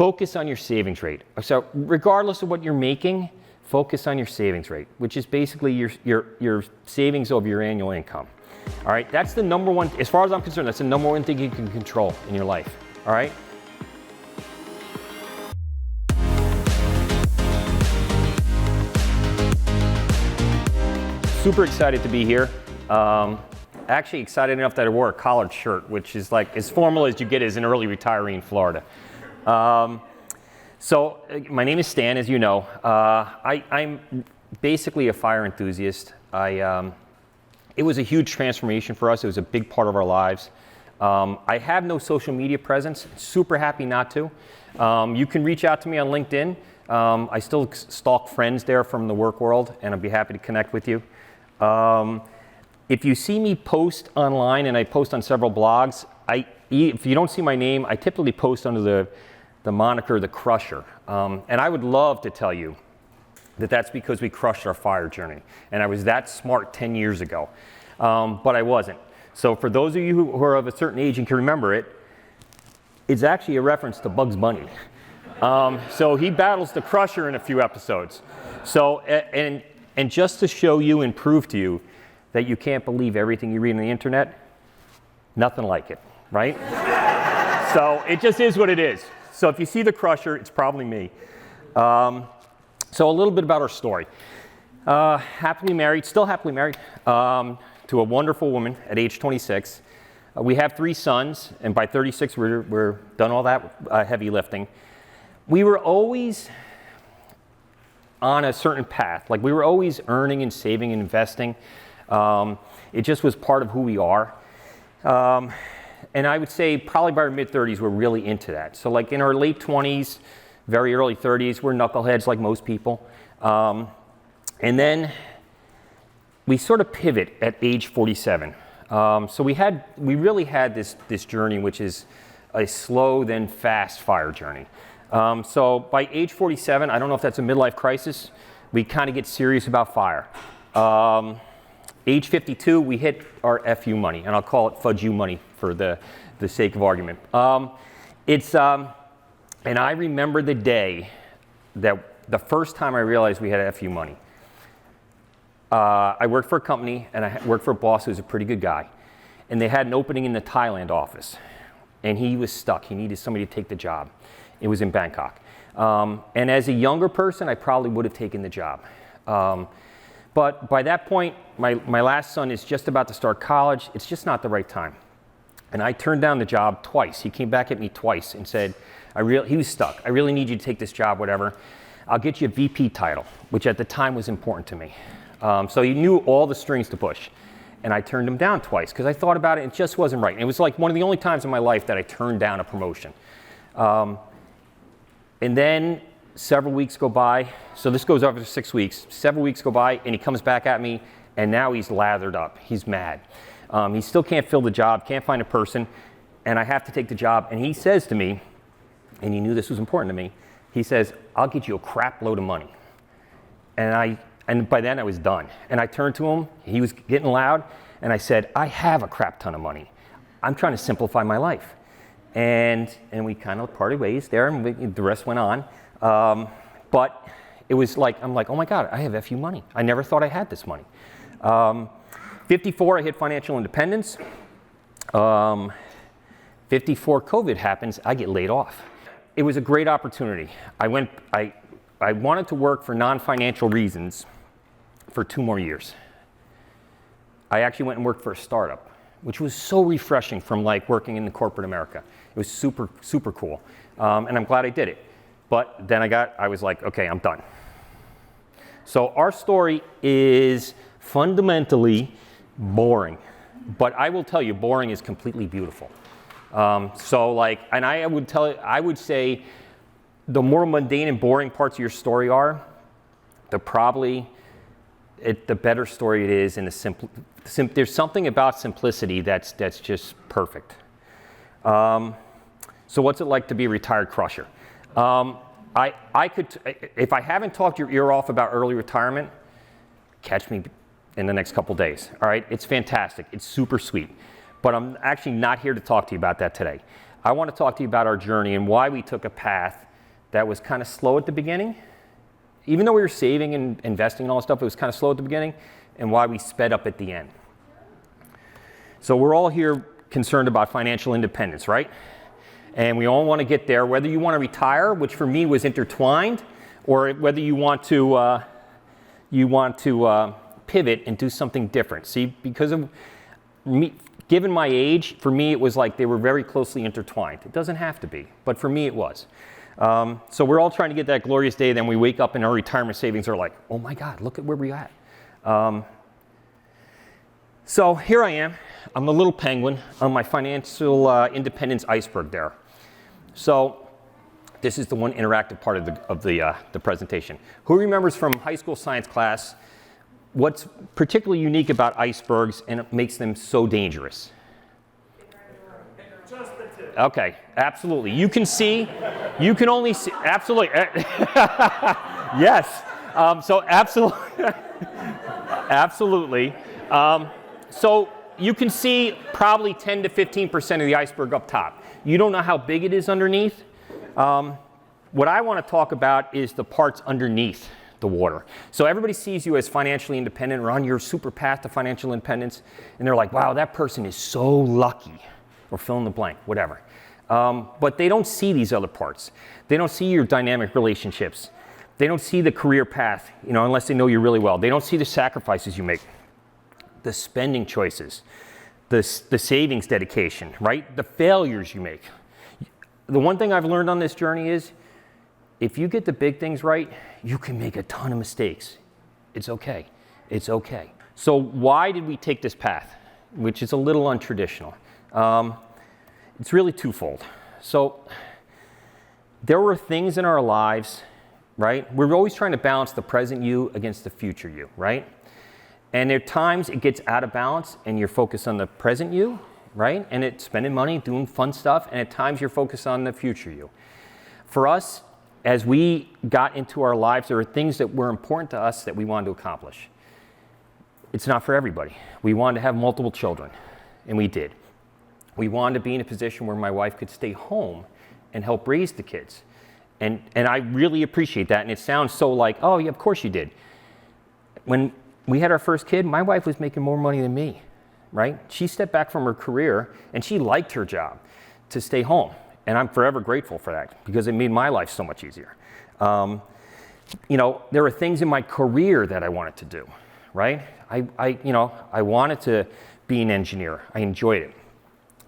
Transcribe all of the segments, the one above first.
focus on your savings rate. So regardless of what you're making, focus on your savings rate, which is basically your savings over your annual income. All right, that's the number one, as far as I'm concerned, that's the number one thing you can control in your life. All right. Super excited to be here. Actually excited enough that I wore a collared shirt, which is like as formal as you get as an early retiree in Florida. So my name is Stan, as you know. I'm basically a fire enthusiast. It was a huge transformation for us. It was a big part of our lives. I have no social media presence. Super happy not to. You can reach out to me on LinkedIn. I still stalk friends there from the work world, and I'd be happy to connect with you. If you see me post online, and I post on several blogs, if you don't see my name, I typically post under the moniker The Crusher. And I would love to tell you that that's because we crushed our fire journey. And I was that smart 10 years ago, but I wasn't. So for those of you who are of a certain age and can remember it, it's actually a reference to Bugs Bunny. So he battles the Crusher in a few episodes. So, and just to show you and prove to you that you can't believe everything you read on the internet, nothing like it, right? So it just is what it is. So if you see the Crusher, it's probably me. So a little bit about our story. Happily married, still happily married, to a wonderful woman at age 26. We have 3 sons, and by 36 we're done all that heavy lifting. We were always on a certain path. Like we were always earning and saving and investing. It just was part of who we are. And I would say probably by our mid-30s, we're really into that. So like in our late 20s, very early 30s, we're knuckleheads like most people. And then we sort of pivot at age 47. So we really had this journey, which is a slow then fast fire journey. So by age 47, I don't know if that's a midlife crisis, we kind of get serious about fire. Age 52, we hit our FU money, and I'll call it fudge you money for the sake of argument. And I remember the day that the first time I realized we had FU money. I worked for a company, and I worked for a boss who was a pretty good guy. And they had an opening in the Thailand office. And he was stuck. He needed somebody to take the job. It was in Bangkok. And as a younger person, I probably would have taken the job. But by that point, my last son is just about to start college. It's just not the right time. And I turned down the job twice. He came back at me twice and said, he was stuck. I really need you to take this job, whatever. I'll get you a VP title, which at the time was important to me. So he knew all the strings to push. And I turned him down twice because I thought about it and it just wasn't right. And it was like one of the only times in my life that I turned down a promotion. And then several weeks go by. So this goes over 6 weeks. Several weeks go by and he comes back at me and now he's lathered up. He's mad. He still can't fill the job, can't find a person, and I have to take the job. And he says to me, and he knew this was important to me, he says, I'll get you a crap load of money. And by then I was done. And I turned to him, he was getting loud, and I said, I have a crap ton of money. I'm trying to simplify my life. And we kind of parted ways there, and the rest went on. But it was like, I'm like, oh my God, I have FU money. I never thought I had this money. 54, I hit financial independence. 54, COVID happens, I get laid off. It was a great opportunity. I wanted to work for non-financial reasons for 2 more years. I actually went and worked for a startup, which was so refreshing from like working in the corporate America. It was super, super cool. And I'm glad I did it. But then I was like, okay, I'm done. So our story is fundamentally boring. But I will tell you, boring is completely beautiful. So like, and I would say the more mundane and boring parts of your story are, the better story it is, and there's something about simplicity that's just perfect. So what's it like to be a retired crusher? If I haven't talked your ear off about early retirement, catch me in the next couple days. All right, it's fantastic. It's super sweet. But I'm actually not here to talk to you about that today. I want to talk to you about our journey and why we took a path that was kind of slow at the beginning. Even though we were saving and investing and all that stuff, it was kind of slow at the beginning, and why we sped up at the end. So we're all here concerned about financial independence, right? And we all want to get there, whether you want to retire, which for me was intertwined, or whether you want to pivot and do something different. See, because of me, given my age, for me it was like they were very closely intertwined. It doesn't have to be, but for me it was. So we're all trying to get that glorious day, then we wake up and our retirement savings are like, oh my God, look at where we're at. So here I am. I'm a little penguin on my financial independence iceberg there. So this is the one interactive part of the presentation. Who remembers from high school science class what's particularly unique about icebergs and it makes them so dangerous? Okay, absolutely. You can see, you can only see, absolutely. Yes. So absolutely, absolutely. So you can see probably 10 to 15% of the iceberg up top. You don't know how big it is underneath. What I want to talk about is the parts underneath the water. So everybody sees you as financially independent or on your super path to financial independence, and they're like, wow, that person is so lucky, or fill in the blank, whatever. But they don't see these other parts. They don't see your dynamic relationships. They don't see the career path, you know, unless they know you really well. They don't see the sacrifices you make, the spending choices, the savings dedication, right? The failures you make. The one thing I've learned on this journey is if you get the big things right, you can make a ton of mistakes. It's okay. It's okay. So why did we take this path, which is a little untraditional? It's really twofold. So there were things in our lives, right? We're always trying to balance the present you against the future you, right? And at times it gets out of balance and you're focused on the present you, right? And it's spending money, doing fun stuff, and at times you're focused on the future you. For us, as we got into our lives, there were things that were important to us that we wanted to accomplish. It's not for everybody. We wanted to have multiple children, and we did. We wanted to be in a position where my wife could stay home and help raise the kids. And I really appreciate that, and it sounds so like, oh, yeah, of course you did. When we had our first kid, my wife was making more money than me, right? She stepped back from her career, and she liked her job to stay home. And I'm forever grateful for that because it made my life so much easier. You know, there were things in my career that I wanted to do, right? I wanted to be an engineer. I enjoyed it.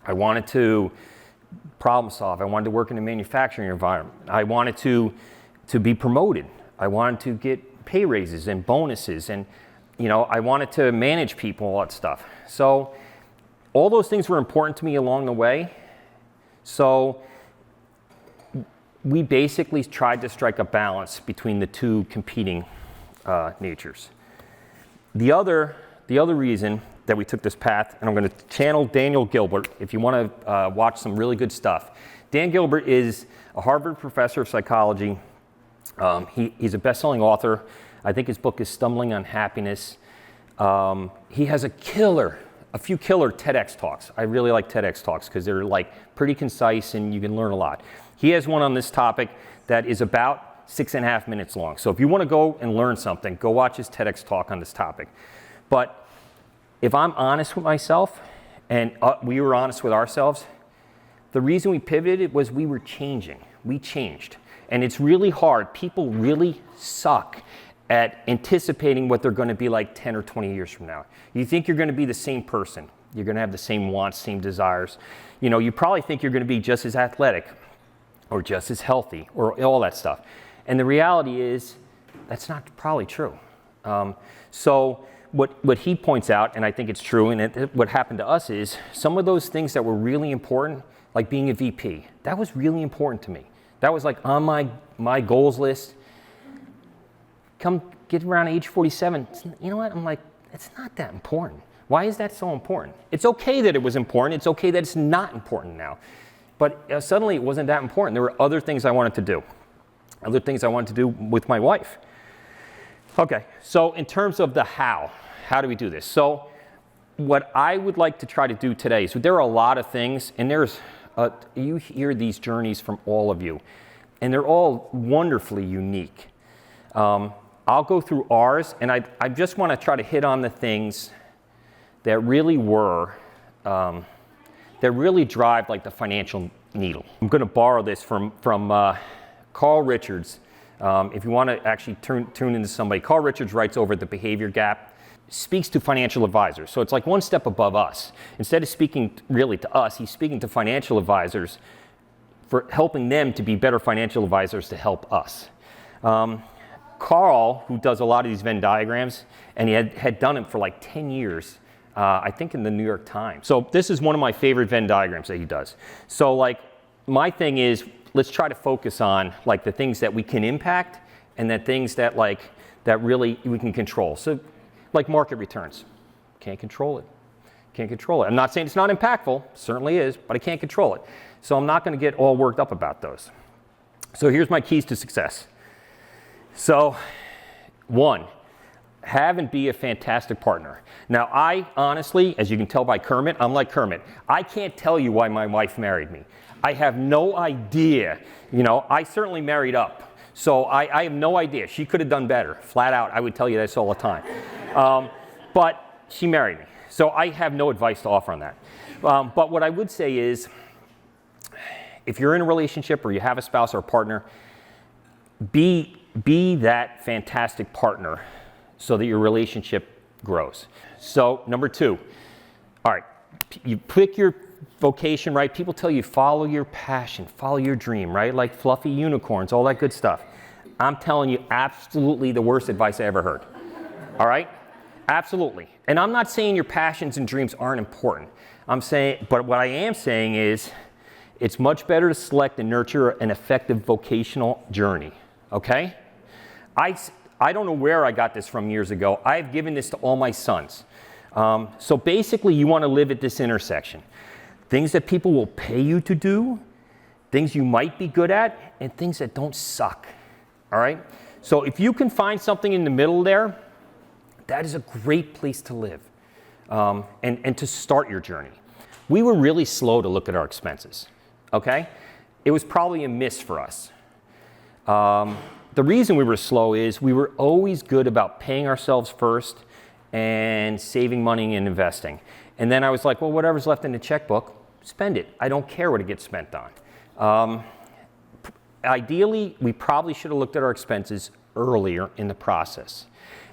I wanted to problem solve. I wanted to work in a manufacturing environment. I wanted to be promoted. I wanted to get pay raises and bonuses, and you know, I wanted to manage people, all that stuff. So all those things were important to me along the way. So we basically tried to strike a balance between the two competing natures. The other reason that we took this path, and I'm going to channel Daniel Gilbert if you want to watch some really good stuff. Dan Gilbert is a Harvard professor of psychology. He's a best-selling author. I think his book is Stumbling on Happiness. He has a few killer TEDx talks. I really like TEDx talks because they're like pretty concise and you can learn a lot. He has one on this topic that is about 6.5 minutes long. So if you want to go and learn something, go watch his TEDx talk on this topic. But if I'm honest with myself, and we were honest with ourselves, the reason we pivoted was we were changing. We changed. And it's really hard. People really suck at anticipating what they're going to be like 10 or 20 years from now. You think you're going to be the same person. You're going to have the same wants, same desires. You know, you probably think you're going to be just as athletic or just as healthy or all that stuff. And the reality is that's not probably true. So what he points out, and I think it's true, and what happened to us is some of those things that were really important, like being a VP, that was really important to me. That was like on my goals list. Come get around age 47, you know what? I'm like, it's not that important. Why is that so important? It's okay that it was important. It's okay that it's not important now. But suddenly it wasn't that important. There were other things I wanted to do. Other things I wanted to do with my wife. Okay, so in terms of the how do we do this? So what I would like to try to do today, so there are a lot of things, and you hear these journeys from all of you. and they're all wonderfully unique. I'll go through ours, and I just want to try to hit on the things that really that really drive like the financial needle. I'm going to borrow this from Carl Richards. If you want to actually tune into somebody, Carl Richards writes over The Behavior Gap, speaks to financial advisors. So it's like one step above us. Instead of speaking really to us, he's speaking to financial advisors for helping them to be better financial advisors to help us. Carl, who does a lot of these Venn diagrams, and he had done it for like 10 years, I think in the New York Times. So this is one of my favorite Venn diagrams that he does. So like my thing is, let's try to focus on like the things that we can impact and the things that really we can control. So like market returns, can't control it. Can't control it. I'm not saying it's not impactful, certainly is, but I can't control it. So I'm not going to get all worked up about those. So here's my keys to success. So 1, have and be a fantastic partner. Now I honestly, as you can tell by Kermit, I'm like Kermit. I can't tell you why my wife married me. I have no idea. You know, I certainly married up. So I have no idea. She could have done better. Flat out, I would tell you this all the time. But she married me. So I have no advice to offer on that. But what I would say is, if you're in a relationship or you have a spouse or a partner, be that fantastic partner so that your relationship grows. So number 2, all right, you pick your vocation, right? People tell you follow your passion, follow your dream, right? Like fluffy unicorns, all that good stuff. I'm telling you, absolutely the worst advice I ever heard. All right? Absolutely. And I'm not saying your passions and dreams aren't important. But what I am saying is it's much better to select and nurture an effective vocational journey. Okay? I don't know where I got this from years ago. I've given this to all my sons. So basically, you want to live at this intersection. Things that people will pay you to do, things you might be good at, and things that don't suck. All right? So if you can find something in the middle there, that is a great place to live and to start your journey. We were really slow to look at our expenses. Okay? It was probably a miss for us. The reason we were slow is we were always good about paying ourselves first and saving money and investing. And then I was like, well, whatever's left in the checkbook, spend it. I don't care what it gets spent on. Ideally, we probably should have looked at our expenses earlier in the process.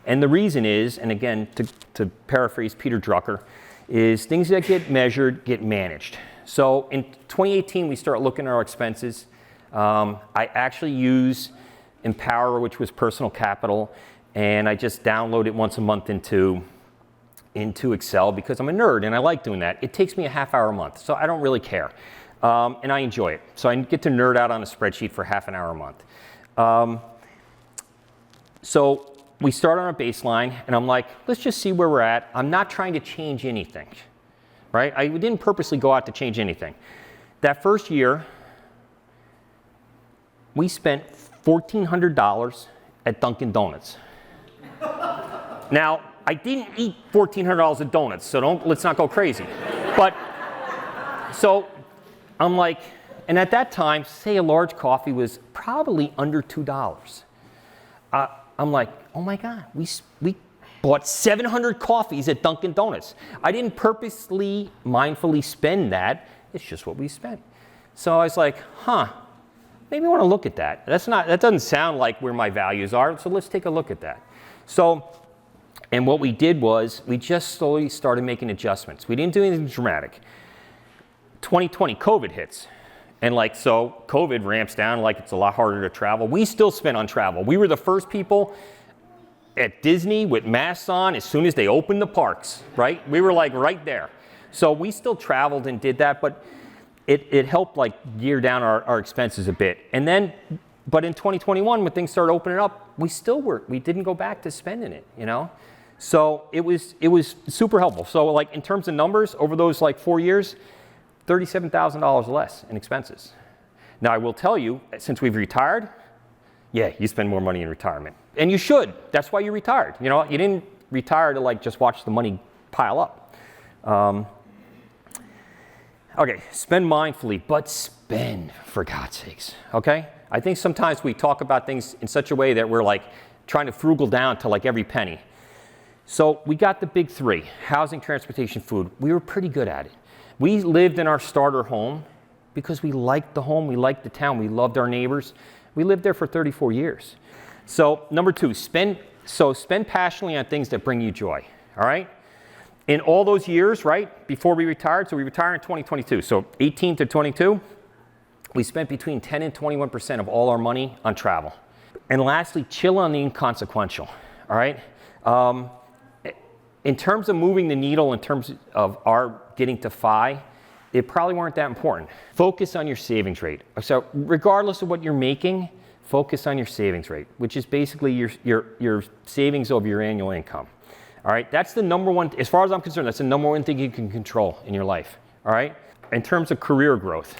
And the reason is, and again, to paraphrase Peter Drucker, is things that get measured get managed. So in 2018, we start looking at our expenses. I actually use Empower, which was personal capital, and I just download it once a month into Excel because I'm a nerd and I like doing that. It takes me a half hour a month, so I don't really care. And I enjoy it. So I get to nerd out on a spreadsheet for half an hour a month. So we start on a baseline, and I'm like, let's just see where we're at. I'm not trying to change anything, right? I didn't purposely go out to change anything. That first year, we spent $1,400 at Dunkin' Donuts. Now, I didn't eat $1,400 of donuts, so let's not go crazy. But, so I'm like, and at that time, say a large coffee was probably under $2. I'm like, oh my God, we bought 700 coffees at Dunkin' Donuts. I didn't purposely, mindfully spend that. It's just what we spent. So I was like, maybe I want to look at that. That doesn't sound like where my values are, so let's take a look at that. So, and what we did was, we just slowly started making adjustments. We didn't do anything dramatic. 2020, COVID hits. And so COVID ramps down, it's a lot harder to travel. We still spent on travel. We were the first people at Disney with masks on as soon as they opened the parks, right? We were right there. So we still traveled and did that, but it helped gear down our expenses a bit. And then, but in 2021, when things started opening up, we didn't go back to spending it, you know? So it was super helpful. So in terms of numbers, over those 4 years, $37,000 less in expenses. Now I will tell you, since we've retired, yeah, you spend more money in retirement. And you should. That's why you retired. You know, you didn't retire to just watch the money pile up. Okay, spend mindfully, but spend, for God's sakes, okay? I think sometimes we talk about things in such a way that we're like trying to frugal down to like every penny. So we got the big three: housing, transportation, food. We were pretty good at it. We lived in our starter home because we liked the home, we liked the town, we loved our neighbors. We lived there for 34 years. So number two, spend passionately on things that bring you joy, all right? In all those years, right, before we retired, so we retired in 2022, so 18 to 22, we spent between 10 and 21% of all our money on travel. And lastly, chill on the inconsequential, all right? In terms of moving the needle, in terms of our getting to FI, it probably weren't that important. Focus on your savings rate. So regardless of what you're making, focus on your savings rate, which is basically your savings over your annual income. All right, that's the number one, as far as I'm concerned, that's the number one thing you can control in your life. All right, in terms of career growth,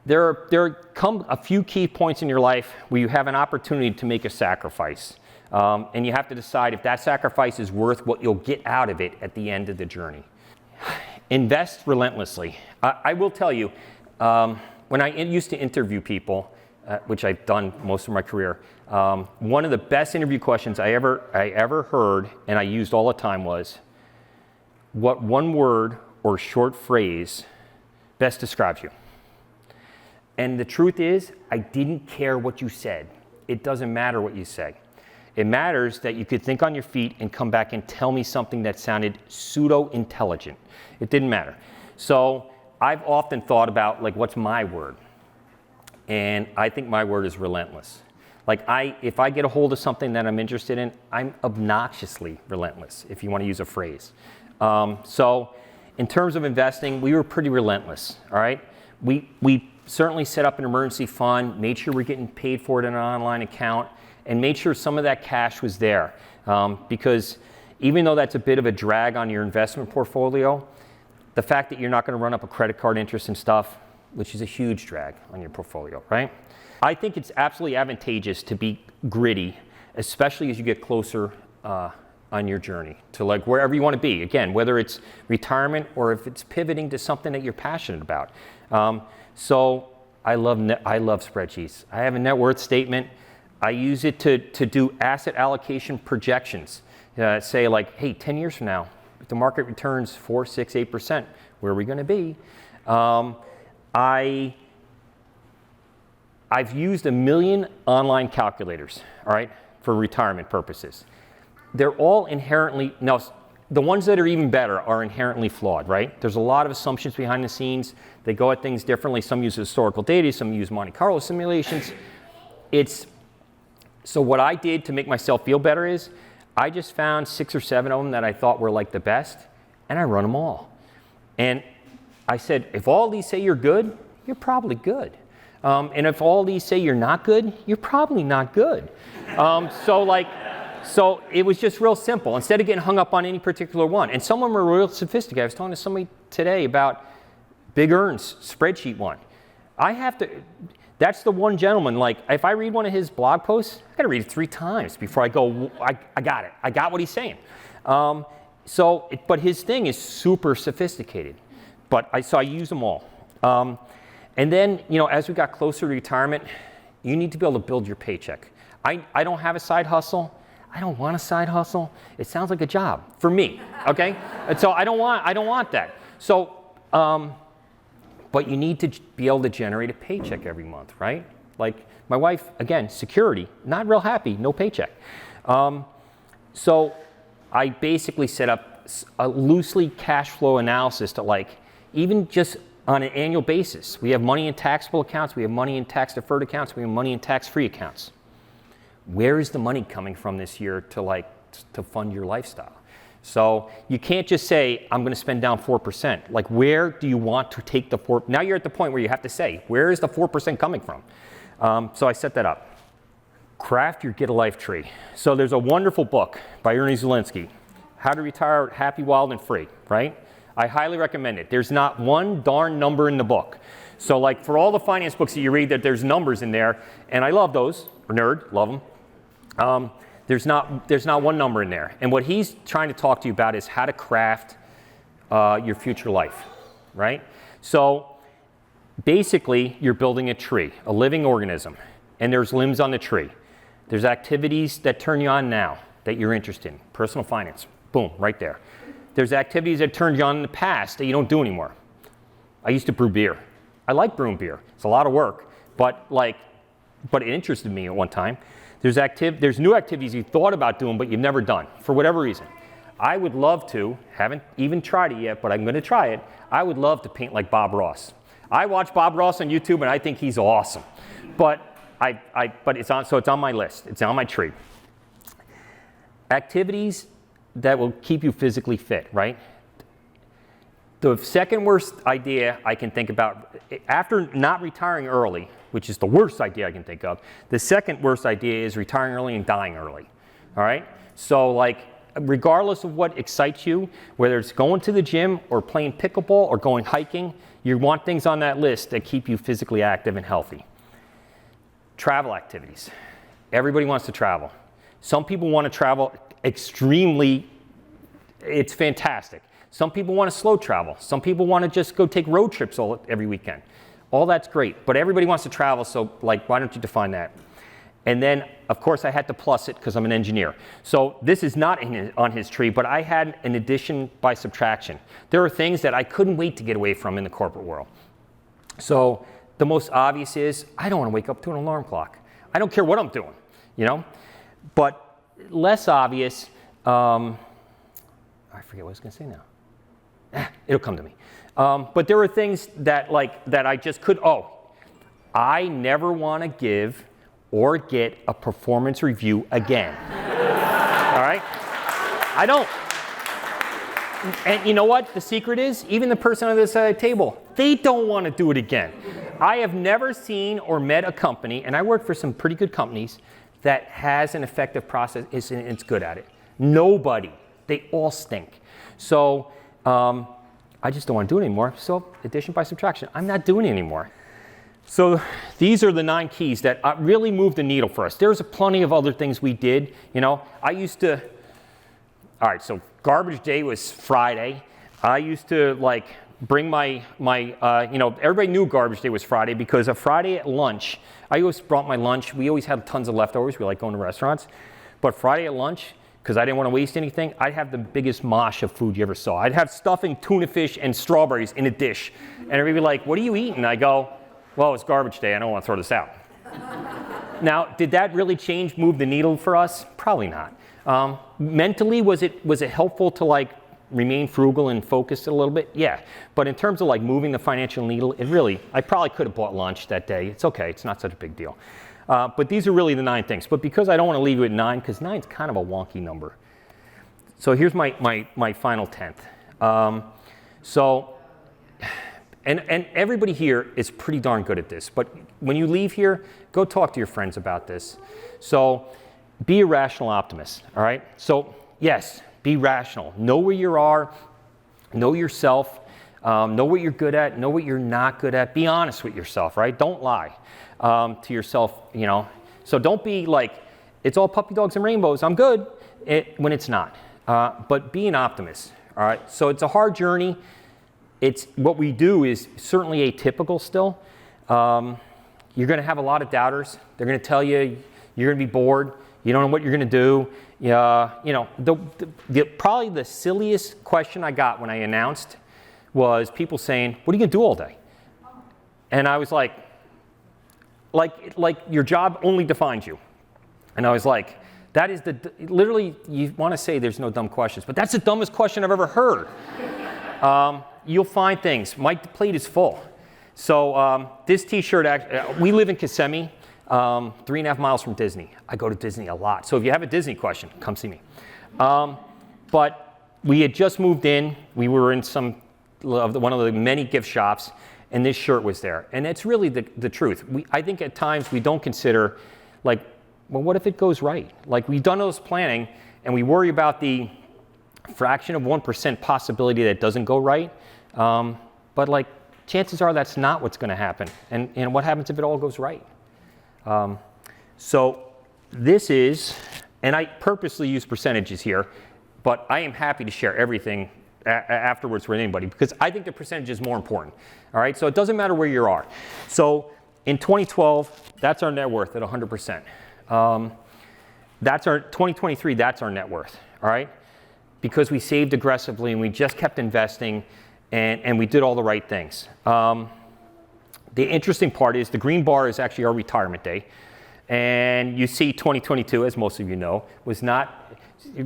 there come a few key points in your life where you have an opportunity to make a sacrifice. And you have to decide if that sacrifice is worth what you'll get out of it at the end of the journey. Invest relentlessly. I will tell you, when I used to interview people, which I've done most of my career, one of the best interview questions I ever heard, and I used all the time, was, what one word or short phrase best describes you? And the truth is, I didn't care what you said. It doesn't matter what you say. It matters that you could think on your feet and come back and tell me something that sounded pseudo-intelligent. It didn't matter. So I've often thought about, like, what's my word? And I think my word is relentless. Like, if I get a hold of something that I'm interested in, I'm obnoxiously relentless, if you want to use a phrase. So in terms of investing, we were pretty relentless, all right? We certainly set up an emergency fund, made sure we're getting paid for it in an online account, and made sure some of that cash was there. Because even though that's a bit of a drag on your investment portfolio, the fact that you're not going to run up a credit card interest and stuff, which is a huge drag on your portfolio, right? I think it's absolutely advantageous to be gritty, especially as you get closer on your journey to, like, wherever you want to be. Again, whether it's retirement or if it's pivoting to something that you're passionate about. So I love spreadsheets. I have a net worth statement. I use it to do asset allocation projections. Say, like, hey, 10 years from now, if the market returns 4, 6, 8%, where are we going to be? I've used 1 million online calculators, all right, for retirement purposes. They're all inherently, now, the ones that are even better are inherently flawed, right? There's a lot of assumptions behind the scenes. They go at things differently. Some use historical data, some use Monte Carlo simulations. So what I did to make myself feel better is I just found 6 or 7 of them that I thought were like the best, and I run them all. And I said, if all these say you're good, you're probably good. And if all these say you're not good, you're probably not good. So it was just real simple, instead of getting hung up on any particular one. And some of them are real sophisticated. I was talking to somebody today about Big Earn's spreadsheet one. That's the one gentleman, like, if I read one of his blog posts, I gotta read it 3 times before I go, I got it. I got what he's saying. But his thing is super sophisticated. So I use them all. And then, as we got closer to retirement, you need to be able to build your paycheck. I don't have a side hustle. I don't want a side hustle. It sounds like a job for me, okay? And so I don't want that. So, but you need to be able to generate a paycheck every month, right? Like my wife, again, security, not real happy, no paycheck. So I basically set up a loosely cash flow analysis to, like, even just on an annual basis. We have money in taxable accounts, we have money in tax deferred accounts, we have money in tax-free accounts. Where is the money coming from this year to fund your lifestyle? So you can't just say, I'm going to spend down 4%. Like, where do you want to take the 4%? Now you're at the point where you have to say, where is the 4% coming from? So I set that up. Craft your Get a Life tree. So there's a wonderful book by Ernie Zielinski, How to Retire Happy, Wild, and Free, right? I highly recommend it. There's not one darn number in the book. So, like, for all the finance books that you read, that there's numbers in there, and I love those. Nerd, love them. There's not one number in there. And what he's trying to talk to you about is how to craft your future life, right? So basically, you're building a tree, a living organism, and there's limbs on the tree. There's activities that turn you on now that you're interested in. Personal finance, boom, right there. There's activities that turned you on in the past that you don't do anymore. I used to brew beer. I like brewing beer. It's a lot of work, but it interested me at one time. There's new activities you thought about doing, but you've never done for whatever reason. I would love to, haven't even tried it yet, but I'm going to try it. I would love to paint like Bob Ross. I watch Bob Ross on YouTube, and I think he's awesome. But it's on my list. It's on my tree. Activities that will keep you physically fit, right? The second worst idea I can think about, after not retiring early, which is the worst idea I can think of, the second worst idea is retiring early and dying early, all right? So like, regardless of what excites you, whether it's going to the gym or playing pickleball or going hiking, you want things on that list that keep you physically active and healthy. Travel activities. Everybody wants to travel. Some people want to travel extremely, it's fantastic. Some people want to slow travel. Some people want to just go take road trips every weekend. All that's great, but everybody wants to travel, so like, why don't you define that? And then, of course, I had to plus it because I'm an engineer. So this is not on his tree, but I had an addition by subtraction. There are things that I couldn't wait to get away from in the corporate world. So the most obvious is, I don't want to wake up to an alarm clock. I don't care what I'm doing, you know? But less obvious, I forget what I was going to say now. It'll come to me. But there were things that I just could, I never want to give or get a performance review again. All right? I don't. And you know what the secret is? Even the person on the other side of the table, they don't want to do it again. I have never seen or met a company, and I work for some pretty good companies, that has an effective process and it's good at it. Nobody. They all stink. So I just don't want to do it anymore. So addition by subtraction, I'm not doing it anymore. So these are the 9 keys that really moved the needle for us. There's plenty of other things we did. You know, I used to, all right, so garbage day was Friday. I used to like bring my everybody knew garbage day was Friday because a Friday at lunch, I always brought my lunch. We always had tons of leftovers. We like going to restaurants. But Friday at lunch, because I didn't want to waste anything, I'd have the biggest mosh of food you ever saw. I'd have stuffing, tuna fish, and strawberries in a dish. And everybody would be like, what are you eating? I go, well, it's garbage day. I don't want to throw this out. Now, did that really move the needle for us? Probably not. Mentally, was it helpful to like remain frugal and focused a little bit? Yeah. But in terms of like moving the financial needle, I probably could have bought lunch that day. It's okay. It's not such a big deal. But these are really the 9 things. But because I don't want to leave you at 9, because 9 is kind of a wonky number. So here's my final 10th. And everybody here is pretty darn good at this. But when you leave here, go talk to your friends about this. So be a rational optimist, all right? So yes, be rational. Know where you are. Know yourself. Know what you're good at. Know what you're not good at. Be honest with yourself, right? Don't lie to yourself, you know. So don't be like, it's all puppy dogs and rainbows. I'm good, when it's not. But be an optimist, all right? So it's a hard journey. What we do is certainly atypical still. You're going to have a lot of doubters. They're going to tell you you're going to be bored. You don't know what you're going to do. Probably the silliest question I got when I announced was people saying, what are you going to do all day? And I was like your job only defines you. And I was like, that is literally, you want to say there's no dumb questions, but that's the dumbest question I've ever heard. You'll find things. My plate is full. So this t-shirt, we live in Kissimmee, 3.5 miles from Disney. I go to Disney a lot. So if you have a Disney question, come see me. But we had just moved in. We were in one of the many gift shops, and this shirt was there. And it's really the truth. I think at times we don't consider, like, well, what if it goes right? Like, we've done all this planning, and we worry about the fraction of 1% possibility that it doesn't go right. But like, chances are that's not what's going to happen. And what happens if it all goes right? So this is, and I purposely use percentages here, but I am happy to share everything afterwards with anybody, because I think the percentage is more important. All right, so it doesn't matter where you are. So in 2012, that's our net worth at 100%. That's our 2023. That's our net worth. All right, because we saved aggressively and we just kept investing, and we did all the right things. The interesting part is the green bar is actually our retirement day. And you see 2022, as most of you know, was not,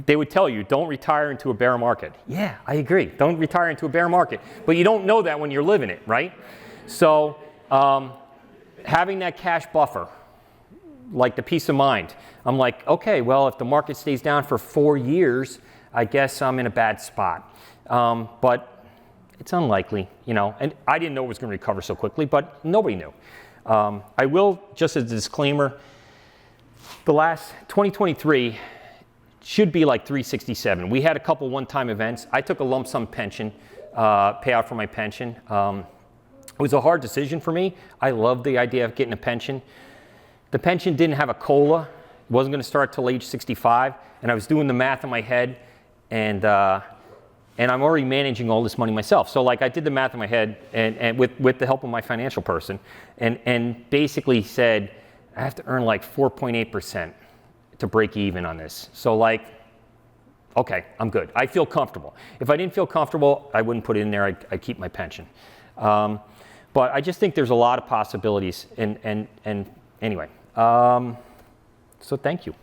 they would tell you, don't retire into a bear market. Yeah, I agree. Don't retire into a bear market. But you don't know that when you're living it, right? So having that cash buffer, like the peace of mind, I'm like, okay, well, if the market stays down for 4 years, I guess I'm in a bad spot. But it's unlikely, you know, and I didn't know it was going to recover so quickly, but nobody knew. I will, just as a disclaimer, the last 2023 should be like 367. We had a couple one-time events. I took a lump sum pension, payout for my pension. It was a hard decision for me. I loved the idea of getting a pension. The pension didn't have a COLA. It wasn't going to start till age 65, and I was doing the math in my head, and I'm already managing all this money myself. So like I did the math in my head and with the help of my financial person and basically said, I have to earn like 4.8% to break even on this. So like, okay, I'm good. I feel comfortable. If I didn't feel comfortable, I wouldn't put it in there. I'd keep my pension. But I just think there's a lot of possibilities. And anyway, so thank you.